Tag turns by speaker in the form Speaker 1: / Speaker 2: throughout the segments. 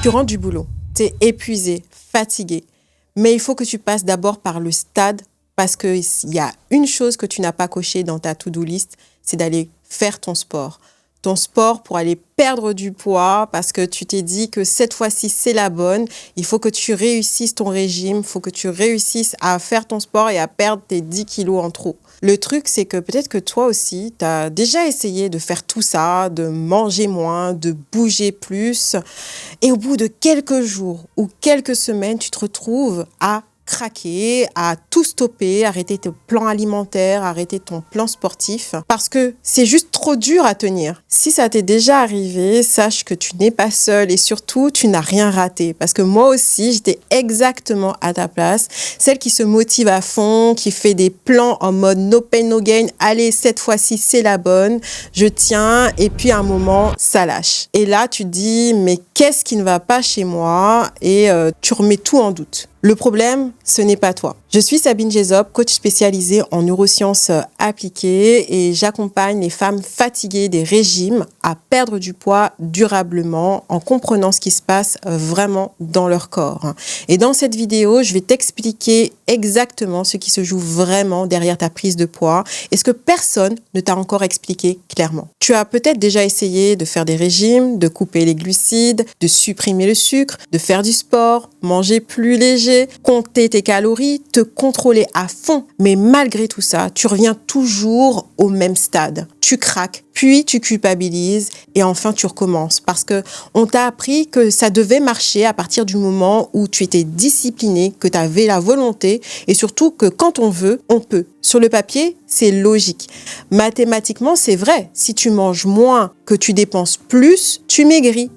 Speaker 1: Tu rentres du boulot, tu es épuisé, fatigué, mais il faut que tu passes d'abord par le stade parce qu'il y a une chose que tu n'as pas cochée dans ta to-do list, c'est d'aller faire ton sport. Ton sport pour aller perdre du poids parce que tu t'es dit que cette fois-ci, c'est la bonne. Il faut que tu réussisses ton régime, il faut que tu réussisses à faire ton sport et à perdre tes 10 kilos en trop. Le truc, c'est que peut-être que toi aussi, tu as déjà essayé de faire tout ça, de manger moins, de bouger plus. Et au bout de quelques jours ou quelques semaines, tu te retrouves à craquer, à tout stopper, arrêter ton plan alimentaire, arrêter ton plan sportif, parce que c'est juste trop dur à tenir. Si ça t'est déjà arrivé, sache que tu n'es pas seule et surtout, tu n'as rien raté. Parce que moi aussi, j'étais exactement à ta place, celle qui se motive à fond, qui fait des plans en mode no pain, no gain. Allez, cette fois-ci, c'est la bonne, je tiens, et puis à un moment, ça lâche. Et là, tu te dis, mais qu'est-ce qui ne va pas chez moi? Et tu remets tout en doute. Le problème, ce n'est pas toi. Je suis Sabine Jezop, coach spécialisée en neurosciences appliquées et j'accompagne les femmes fatiguées des régimes à perdre du poids durablement en comprenant ce qui se passe vraiment dans leur corps. Et dans cette vidéo, je vais t'expliquer exactement ce qui se joue vraiment derrière ta prise de poids et ce que personne ne t'a encore expliqué clairement. Tu as peut-être déjà essayé de faire des régimes, de couper les glucides, de supprimer le sucre, de faire du sport, manger plus léger, compter tes calories, te contrôler à fond. Mais malgré tout ça, tu reviens toujours au même stade. Tu craques, puis tu culpabilises et enfin tu recommences parce que on t'a appris que ça devait marcher à partir du moment où tu étais discipliné, que tu avais la volonté et surtout que quand on veut, on peut. Sur le papier, c'est logique. Mathématiquement, c'est vrai. Si tu manges moins, que tu dépenses plus, tu maigris.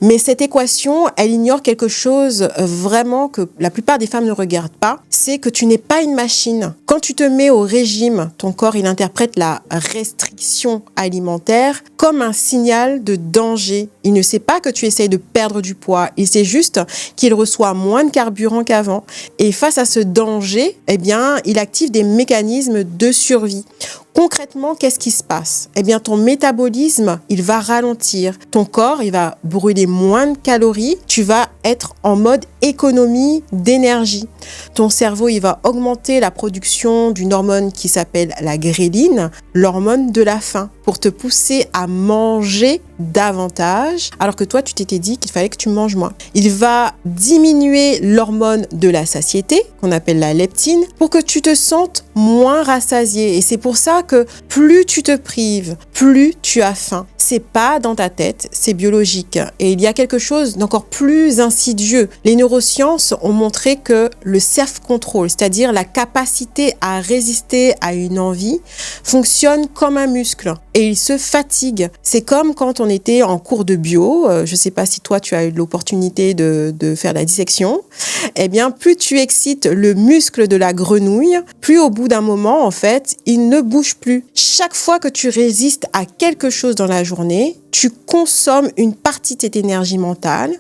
Speaker 1: Mais cette équation, elle ignore quelque chose vraiment que la plupart des femmes ne regardent pas, c'est que tu n'es pas une machine. Quand tu te mets au régime, ton corps, il interprète la restriction alimentaire comme un signal de danger. Il ne sait pas que tu essayes de perdre du poids. Il sait juste qu'il reçoit moins de carburant qu'avant. Et face à ce danger, eh bien, il active des mécanismes de survie. Concrètement, qu'est-ce qui se passe? Eh bien, ton métabolisme, il va ralentir. Ton corps, il va brûler moins de calories. Tu vas être en mode économie d'énergie. Ton cerveau, il va augmenter la production d'une hormone qui s'appelle la gréline, l'hormone de la faim, pour te pousser à manger davantage, alors que toi, tu t'étais dit qu'il fallait que tu manges moins. Il va diminuer l'hormone de la satiété, qu'on appelle la leptine, pour que tu te sentes moins rassasié. Et c'est pour ça que plus tu te prives, plus tu as faim. C'est pas dans ta tête, c'est biologique. Et il y a quelque chose d'encore plus insidieux. Les neurosciences ont montré que le self-control, c'est-à-dire la capacité à résister à une envie, fonctionne comme un muscle. Et il se fatigue. C'est comme quand on était en cours de bio. Je ne sais pas si toi, tu as eu l'opportunité de faire la dissection. Eh bien, plus tu excites le muscle de la grenouille, plus au bout d'un moment, en fait, il ne bouge plus. Chaque fois que tu résistes à quelque chose dans la journée, tu consommes une partie de cette énergie mentale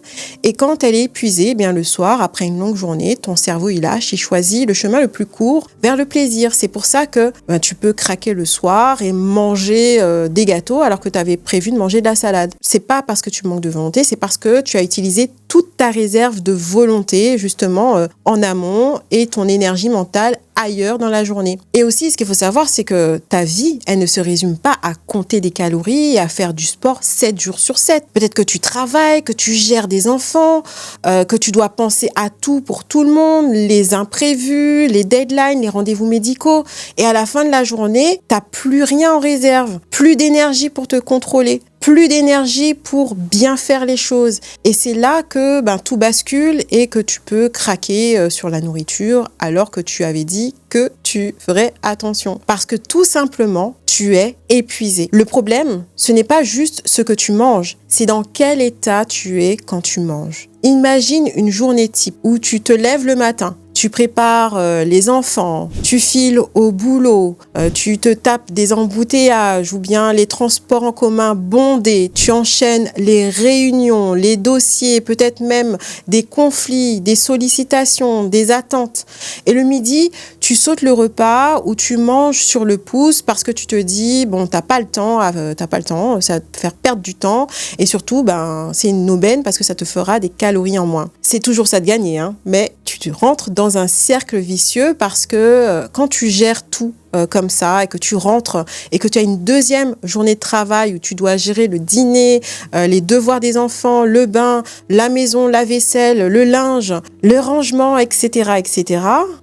Speaker 1: et quand elle est épuisée, eh bien le soir, après une longue journée, ton cerveau il lâche, il choisit le chemin le plus court vers le plaisir. C'est pour ça que tu peux craquer le soir et manger des gâteaux alors que tu avais prévu de manger de la salade. C'est pas parce que tu manques de volonté, c'est parce que tu as utilisé toute ta réserve de volonté justement en amont et ton énergie mentale ailleurs dans la journée. Et aussi, ce qu'il faut savoir, c'est que ta vie, elle ne se résume pas à compter des calories et à faire du sport 7 jours sur 7. Peut-être que tu travailles, que tu gères des enfants, que tu dois penser à tout pour tout le monde, les imprévus, les deadlines, les rendez-vous médicaux. Et à la fin de la journée, t'as plus rien en réserve, plus d'énergie pour te contrôler, plus d'énergie pour bien faire les choses. Et c'est là que tout bascule et que tu peux craquer sur la nourriture alors que tu avais dit que tu ferais attention. Parce que tout simplement, tu es épuisé. Le problème, ce n'est pas juste ce que tu manges, c'est dans quel état tu es quand tu manges. Imagine une journée type où tu te lèves le matin, tu prépares les enfants, tu files au boulot, tu te tapes des embouteillages ou bien les transports en commun bondés, tu enchaînes les réunions, les dossiers, peut-être même des conflits, des sollicitations, des attentes. Et le midi, tu sautes le repas ou tu manges sur le pouce parce que tu te dis, bon, t'as pas le temps, ça va te faire perdre du temps et surtout, c'est une aubaine parce que ça te fera des calories en moins. C'est toujours ça de gagner, hein, mais tu rentres dans un cercle vicieux parce que quand tu gères tout comme ça et que tu rentres et que tu as une deuxième journée de travail où tu dois gérer le dîner, les devoirs des enfants, le bain, la maison, la vaisselle, le linge, le rangement, etc.,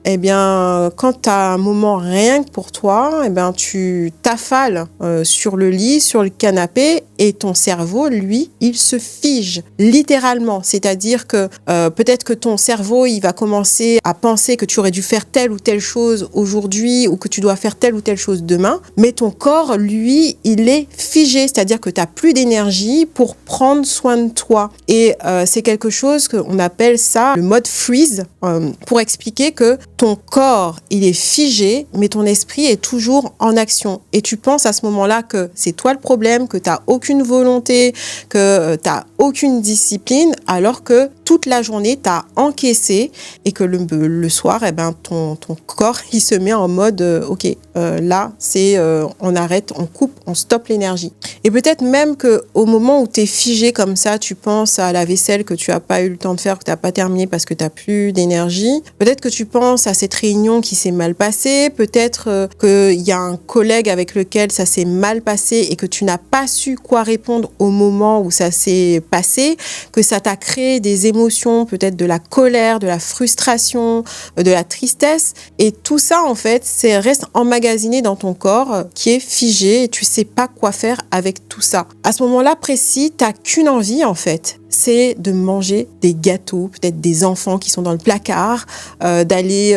Speaker 1: eh bien, quand tu as un moment rien que pour toi, eh bien, tu t'affales sur le lit, sur le canapé et ton cerveau, lui, il se fige littéralement. C'est-à-dire que peut-être que ton cerveau, il va commencer à penser que tu aurais dû faire telle ou telle chose aujourd'hui ou que tu dois faire telle ou telle chose demain, mais ton corps, lui, il est figé, c'est-à-dire que tu n'as plus d'énergie pour prendre soin de toi. Et c'est quelque chose qu'on appelle ça le mode freeze, pour expliquer que ton corps, il est figé, mais ton esprit est toujours en action. Et tu penses à ce moment-là que c'est toi le problème, que tu n'as aucune volonté, que tu n'as aucune discipline, alors que toute la journée, tu as encaissé et que le soir, eh ben, ton corps, il se met en mode OK, là, c'est on arrête, on coupe, on stoppe l'énergie. Et peut-être même qu'au moment où tu es figé comme ça, tu penses à la vaisselle que tu n'as pas eu le temps de faire, que tu n'as pas terminé parce que tu n'as plus d'énergie. Peut-être que tu penses à cette réunion qui s'est mal passée. Peut-être qu'il y a un collègue avec lequel ça s'est mal passé et que tu n'as pas su quoi répondre au moment où ça s'est passé, que ça t'a créé des émotions, peut-être de la colère, de la frustration, de la tristesse. Et tout ça, en fait, reste emmagasiné dans ton corps qui est figé et tu sais pas quoi faire avec tout ça. À ce moment-là précis, t'as qu'une envie, en fait. C'est de manger des gâteaux, peut-être des enfants qui sont dans le placard, d'aller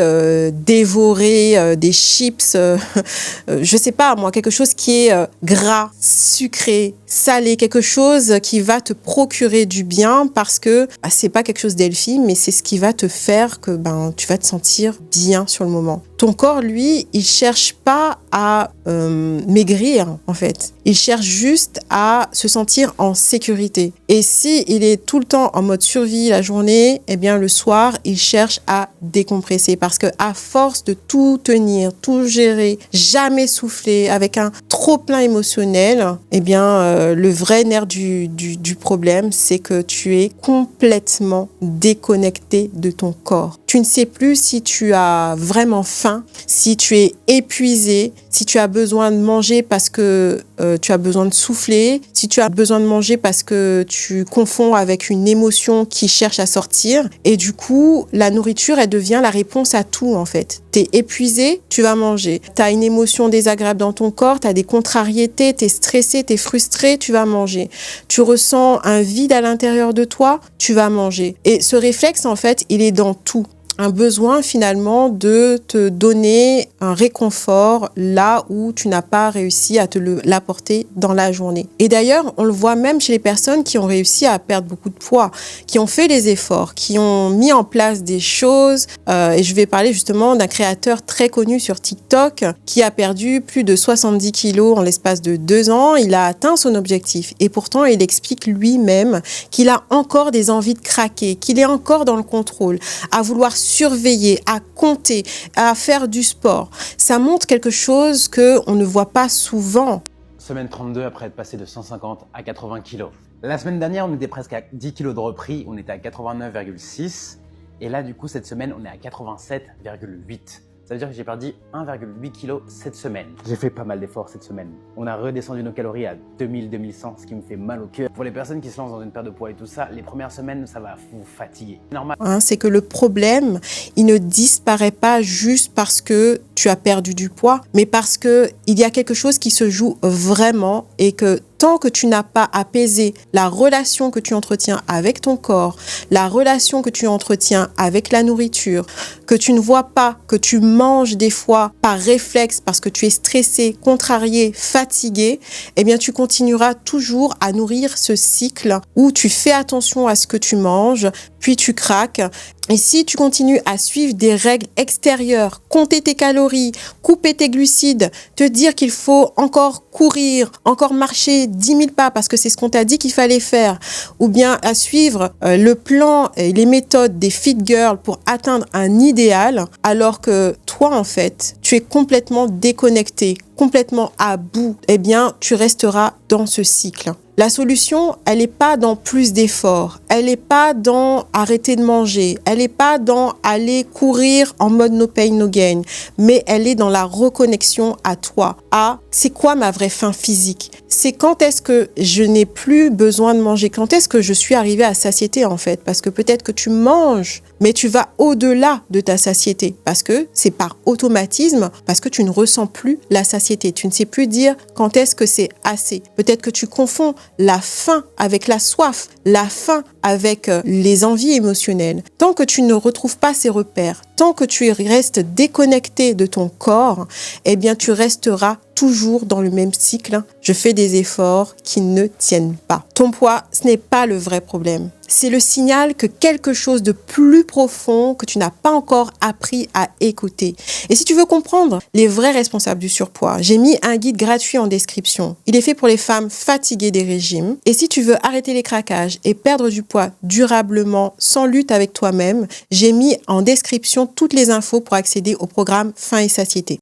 Speaker 1: dévorer des chips, je sais pas moi, quelque chose qui est gras, sucré, salé, quelque chose qui va te procurer du bien parce que c'est pas quelque chose d'healthy, mais c'est ce qui va te faire que tu vas te sentir bien sur le moment. Ton corps, lui, il cherche pas à maigrir, en fait. Il cherche juste à se sentir en sécurité. Et si il est tout le temps en mode survie la journée, eh bien, le soir, il cherche à décompresser. Parce que à force de tout tenir, tout gérer, jamais souffler, avec un trop-plein émotionnel, eh bien, le vrai nerf du problème, c'est que tu es complètement déconnecté de ton corps. Tu ne sais plus si tu as vraiment faim, si tu es épuisé, si tu as besoin de manger parce que tu as besoin de souffler, si tu as besoin de manger parce que tu confonds avec une émotion qui cherche à sortir. Et du coup, la nourriture, elle devient la réponse à tout, en fait. Tu es épuisé, tu vas manger. Tu as une émotion désagréable dans ton corps, tu as des contrariétés, tu es stressé, tu es frustré, tu vas manger. Tu ressens un vide à l'intérieur de toi, tu vas manger. Et ce réflexe, en fait, il est dans tout. Un besoin finalement de te donner un réconfort là où tu n'as pas réussi à te l'apporter dans la journée. Et d'ailleurs, on le voit même chez les personnes qui ont réussi à perdre beaucoup de poids, qui ont fait des efforts, qui ont mis en place des choses. Et je vais parler justement d'un créateur très connu sur TikTok qui a perdu plus de 70 kilos en l'espace de 2 ans. Il a atteint son objectif. Et pourtant, il explique lui-même qu'il a encore des envies de craquer, qu'il est encore dans le contrôle, à vouloir surveiller, à compter, à faire du sport. Ça montre quelque chose qu'on ne voit pas souvent.
Speaker 2: Semaine 32 après être passé de 150 à 80 kg. La semaine dernière, on était presque à 10 kg de repris, on était à 89,6. Et là, du coup, cette semaine, on est à 87,8. Ça veut dire que j'ai perdu 1,8 kg cette semaine. J'ai fait pas mal d'efforts cette semaine. On a redescendu nos calories à 2000-2100, ce qui me fait mal au cœur. Pour les personnes qui se lancent dans une perte de poids et tout ça, les premières semaines, ça va vous fatiguer. Normal.
Speaker 1: C'est que le problème, il ne disparaît pas juste parce que tu as perdu du poids, mais parce que il y a quelque chose qui se joue vraiment et que tant que tu n'as pas apaisé la relation que tu entretiens avec ton corps, la relation que tu entretiens avec la nourriture, que tu ne vois pas, que tu manges des fois par réflexe parce que tu es stressé, contrarié, fatigué, eh bien tu continueras toujours à nourrir ce cycle où tu fais attention à ce que tu manges, puis tu craques. Et si tu continues à suivre des règles extérieures, compter tes calories, couper tes glucides, te dire qu'il faut encore courir, encore marcher 10 000 pas parce que c'est ce qu'on t'a dit qu'il fallait faire, ou bien à suivre le plan et les méthodes des fit girls pour atteindre un idéal, alors que toi, en fait, tu es complètement déconnecté, complètement à bout, eh bien, tu resteras dans ce cycle. La solution, elle n'est pas dans plus d'efforts, elle n'est pas dans arrêter de manger, elle n'est pas dans aller courir en mode no pain, no gain, mais elle est dans la reconnexion à toi, à c'est quoi ma vraie faim physique, c'est quand est-ce que je n'ai plus besoin de manger, quand est-ce que je suis arrivée à satiété en fait, parce que peut-être que tu manges, mais tu vas au-delà de ta satiété, parce que c'est par automatisme, parce que tu ne ressens plus la satiété, tu ne sais plus dire quand est-ce que c'est assez. Peut-être que tu confonds la faim avec la soif, la faim avec les envies émotionnelles. Tant que tu ne retrouves pas ces repères, tant que tu restes déconnecté de ton corps, eh bien tu resteras toujours dans le même cycle. Je fais des efforts qui ne tiennent pas. Ton poids, ce n'est pas le vrai problème. C'est le signal que quelque chose de plus profond que tu n'as pas encore appris à écouter. Et si tu veux comprendre les vrais responsables du surpoids, j'ai mis un guide gratuit en description. Il est fait pour les femmes fatiguées des régimes. Et si tu veux arrêter les craquages et perdre du poids durablement sans lutte avec toi-même, j'ai mis en description toutes les infos pour accéder au programme Faim et Satiété.